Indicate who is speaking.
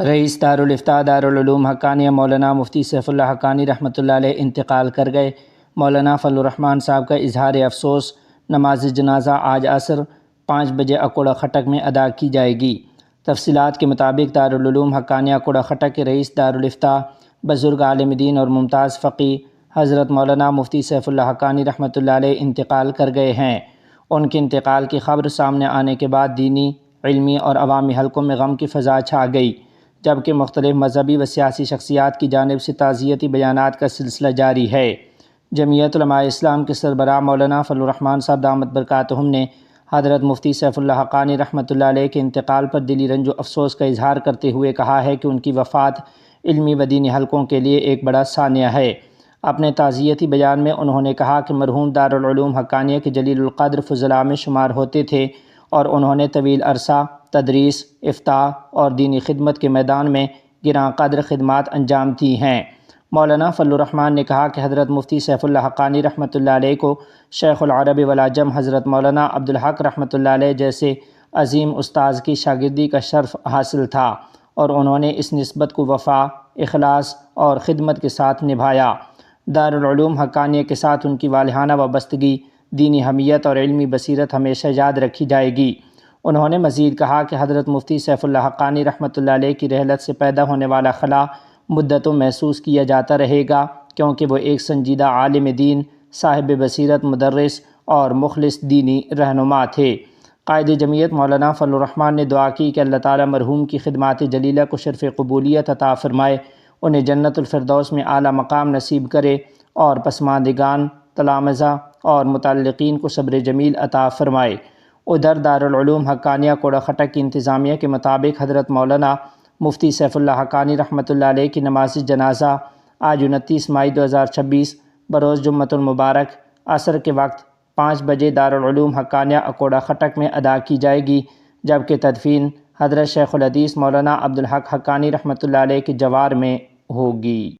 Speaker 1: رئیس دارالفتاء دارالعلوم حقانیہ مولانا مفتی سیف اللہ حقانی رحمۃ اللہ علیہ انتقال کر گئے۔ مولانا فضل الرحمان صاحب کا اظہار افسوس۔ نماز جنازہ آج عصر 5 بجے اکوڑہ خٹک میں ادا کی جائے گی۔ تفصیلات کے مطابق دارالعلوم حقانیہ اکوڑہ خٹک کے رئیس دارالفتاء بزرگ عالم دین اور ممتاز فقیہ حضرت مولانا مفتی سیف اللہ حقانی رحمۃ اللہ علیہ انتقال کر گئے ہیں۔ ان کے انتقال کی خبر سامنے آنے کے بعد دینی، علمی اور عوامی حلقوں میں غم کی فضا چھا گئی، جبکہ مختلف مذہبی و سیاسی شخصیات کی جانب سے تعزیتی بیانات کا سلسلہ جاری ہے۔ جمعیت علماء اسلام کے سربراہ مولانا فضل الرحمان صاحب دامت برکاتہم نے حضرت مفتی سیف اللہ حقانی رحمۃ اللہ علیہ کے انتقال پر دلی رنج و افسوس کا اظہار کرتے ہوئے کہا ہے کہ ان کی وفات علمی و دینی حلقوں کے لیے ایک بڑا سانیہ ہے۔ اپنے تعزیتی بیان میں انہوں نے کہا کہ مرحوم دارالعلوم حقانیہ کے جلیل القدر فضلاء میں شمار ہوتے تھے اور انہوں نے طویل عرصہ تدریس، افتاء اور دینی خدمت کے میدان میں گراں قدر خدمات انجام دی ہیں۔ مولانا فضل الرحمان نے کہا کہ حضرت مفتی سیف اللہ حقانی رحمۃ اللہ علیہ کو شیخ العرب والعجم حضرت مولانا عبدالحق رحمۃ اللہ علیہ جیسے عظیم استاذ کی شاگردی کا شرف حاصل تھا اور انہوں نے اس نسبت کو وفا، اخلاص اور خدمت کے ساتھ نبھایا۔ دارالعلوم حقانیہ کے ساتھ ان کی والہانہ وابستگی، دینی حمیت اور علمی بصیرت ہمیشہ یاد رکھی جائے گی۔ انہوں نے مزید کہا کہ حضرت مفتی سیف اللہ حقانی رحمۃ اللہ علیہ کی رحلت سے پیدا ہونے والا خلا مدتوں محسوس کیا جاتا رہے گا، کیونکہ وہ ایک سنجیدہ عالم دین، صاحب بصیرت، مدرس اور مخلص دینی رہنما تھے۔ قائد جمعیت مولانا فضل الرحمان نے دعا کی کہ اللہ تعالی مرحوم کی خدمات جلیلہ کو شرف قبولیت عطا فرمائے، انہیں جنت الفردوس میں اعلیٰ مقام نصیب کرے اور پسماندگان، تلامذہ اور متعلقین کو صبر جمیل عطا فرمائے۔ ادھر دارالعلوم حقانیہ اکوڑہ خٹک کی انتظامیہ کے مطابق حضرت مولانا مفتی سیف اللہ حقانی رحمۃ اللہ علیہ کی نماز جنازہ آج 29 مئی 2026 بروز جمعۃ المبارک عصر کے وقت 5 بجے دارالعلوم حقانیہ اکوڑہ خٹک میں ادا کی جائے گی، جبکہ تدفین حضرت شیخ الحدیث مولانا عبدالحق حقانی رحمۃ اللہ علیہ کے جوار میں ہوگی۔